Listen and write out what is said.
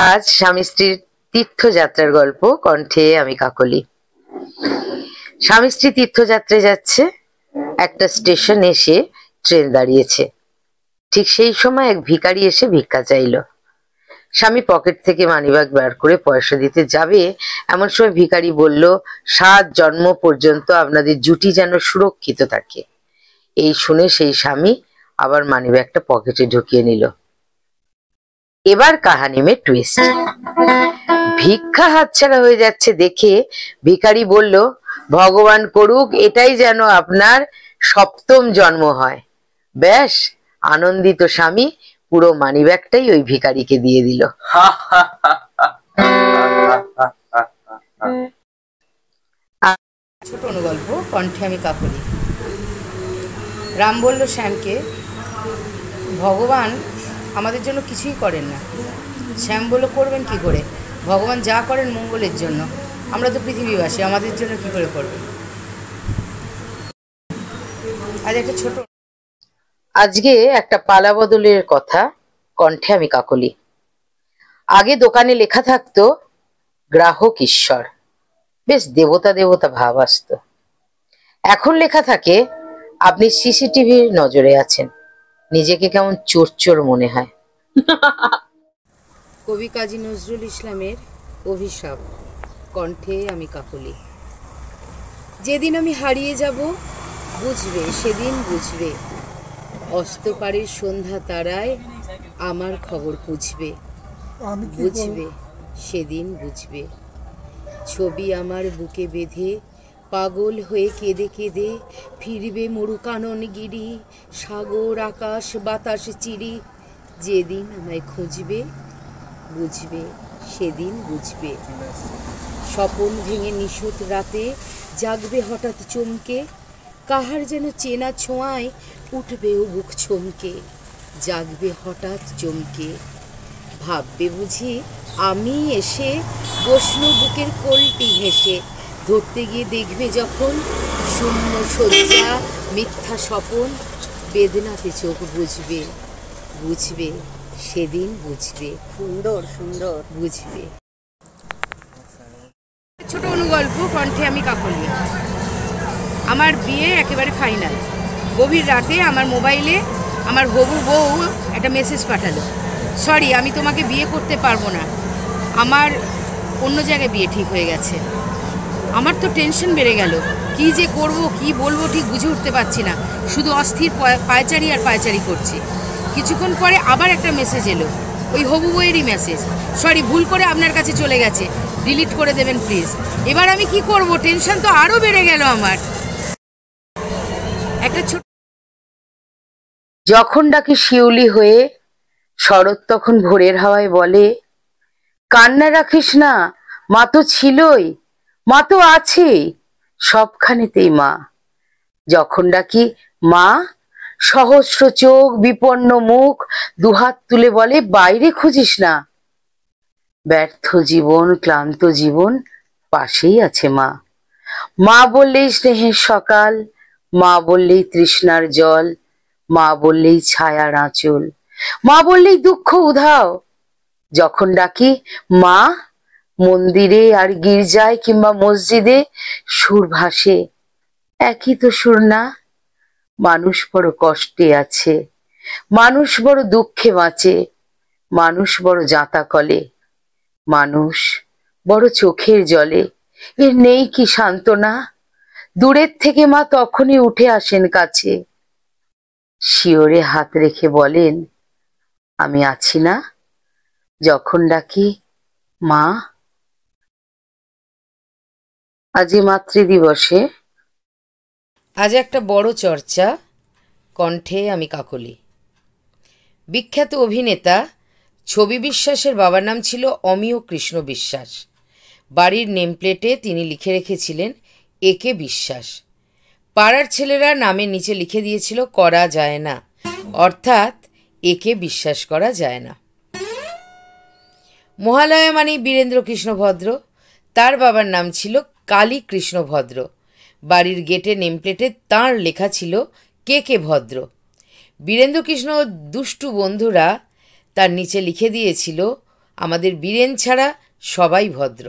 আজ স্বামী স্ত্রীর তীর্থযাত্রার গল্প কণ্ঠে আমি কাকলি। স্বামী স্ত্রী তীর্থযাত্রায় যাচ্ছে। একটা স্টেশন এসে ট্রেন দাঁড়িয়েছে। ঠিক সেই সময় এক ভিখারি এসে ভিক্ষা চাইল। স্বামী পকেট থেকে মানিব্যাগ বার করে পয়সা দিতে যাবে, এমন সময় ভিখারি বলল, 7 জন্ম পর্যন্ত আপনাদের জুটি যেন সুরক্ষিত থাকে। এই শুনে সেই স্বামী আবার মানিব্যাগটা পকেটে ঢুকিয়ে নিল। এবার কাহানি মে টুইস্ট। ভিক্ষা হাতছাড়া হয়ে যাচ্ছে দেখে ভিখারি বলল, ভগবান করুক এটাই যেন আপনার 7ম জন্ম হয়। ব্যাস, আনন্দিত স্বামী পুরো মানিব্যাগটাই ওই ভিখারিকে দিয়ে দিল। ছোট অনুগল্প কণ্ঠে আমি কাকলি। রাম বলল শ্যামকে, ভগবান আমাদের জন্য কিছুই করেন না। শ্যাম বলল, করবেন কি করে? ভগবান যা করেন মঙ্গলের জন্য। আমরা তো পৃথিবীবাসী, আমাদের জন্য কি করে করবেন? আজকে একটা পালা বদলের কথা কণ্ঠে আমি কাকলি। আগে দোকানে লেখা থাকতো গ্রাহক ঈশ্বর, বেশ দেবতা দেবতা ভাব আসতো। এখন লেখা থাকে আপনি সিসিটিভির নজরে আছেন, নিজেকে কেমন চোর চোর মনে হয়। কবি কাজী নজরুল ইসলামের অভিশাপ কণ্ঠে আমি কাকলি। যেদিন আমি হারিয়ে যাব বুঝবে, সেদিন বুঝবে, অস্তপারের সন্ধ্যা তারায় আমার খবর বুঝবে, বুঝবে সেদিন বুঝবে। ছবি আমার বুকে বেঁধে পাগল হয়ে কেঁদে কেঁদে ফিরবে মরু কানন গিরি, সাগর আকাশ বাতাস চিরি। যেদিন আমায় খুঁজবে বুঝবে, সেদিন বুঝবে। স্বপন ভেঙে নিশুত রাতে জাগবে হঠাৎ চমকে, কাহার যেন চেনা ছোঁয়ায় উঠবেও বুক চমকে, জাগবে হঠাৎ চমকে। ভাববে বুঝি আমি এসে বসলো বুকের কোলটি হেসে, ধরতে গিয়ে দেখবে যখন শূন্য শয্যা মিথ্যা স্বপন, বেদনাতে চোখ বুঝবে, বুঝবে সেদিন বুঝবে। সুন্দর সুন্দর বুঝবে। ছোট অনুগল্প কণ্ঠে আমি কাকলি। আমার বিয়ে একেবারে ফাইনাল। গভীর রাতে আমার মোবাইলে আমার হবু বউ একটা মেসেজ পাঠালো, সরি আমি তোমাকে বিয়ে করতে পারবো না, আমার অন্য জায়গায় বিয়ে ঠিক হয়ে গেছে। আমার তো টেনশন বেড়ে গেল, কি যে করব কি বলবো ঠিক বুঝে উঠতে পারছি না, শুধু অস্থির পায়চারি আর পায়চারি করছি। কিছুক্ষণ পরে আবার একটা মেসেজ এলো, ওই হবু বউয়েরই মেসেজ, সরি ভুল করে আপনার কাছে চলে গেছে, ডিলিট করে দেবেন প্লিজ। এবার আমি কি করব, টেনশন তো আরও বেড়ে গেল আমার। একটা ছোট যখন ডাকি শিউলি হয়ে শরৎ তখন ভোরের হাওয়ায় বলে, কান্না রাখিস না, মা তো ছিলই, মা তো আছেই, সবখানেতেই মা। যখন ডাকি মা, সহস্র চোখ বিপন্ন মুখ দুহাত তুলে বলে, বাইরে খুঁজিস না। ব্যর্থ জীবন ক্লান্ত জীবন পাশেই আছে মা। মা বললেই স্নেহের সকাল, মা বললেই তৃষ্ণার জল, মা বললেই ছায়ার আঁচল, মা বললেই দুঃখ উধাও। যখন ডাকি মা, মন্দিরে আর গির্জায় কিংবা মসজিদে সুর ভাসে, একই তো সুর না? মানুষ বড় কষ্টে আছে, মানুষ বড় দুঃখে বাঁচে, মানুষ বড় যাতা কলে, মানুষ বড় চোখের জলে, এর নেই কি সান্ত্বনা? দূরের থেকে মা তখনই উঠে আসেন কাছে, শিওরে হাত রেখে বলেন, আমি আছি না? যখন ডাকি মা। আজই মাতৃদিবসে আজ একটা বড় চর্চা কণ্ঠে আমি কাকলি। বিখ্যাত অভিনেতা ছবি বিশ্বাসের বাবার নাম ছিল অমিয় কৃষ্ণ বিশ্বাস। বাড়ির নেমপ্লেটে তিনি লিখে রেখেছিলেন একে বিশ্বাস। পাড়ার ছেলেরা নামের নিচে লিখে দিয়েছিল করা যায় না, অর্থাৎ একে বিশ্বাস করা যায় না। মহালয়া মানেই বীরেন্দ্র কৃষ্ণ ভদ্র, তার বাবার নাম ছিল কালী কৃষ্ণ ভদ্র। বাড়ির গেটে নেমপ্লেটে তাঁর লেখা ছিল কে কে ভদ্র। বীরেন্দ্র কৃষ্ণ দুষ্টু বন্ধুরা তার নিচে লিখে দিয়েছিল আমাদের বীরেন ছাড়া সবাই ভদ্র।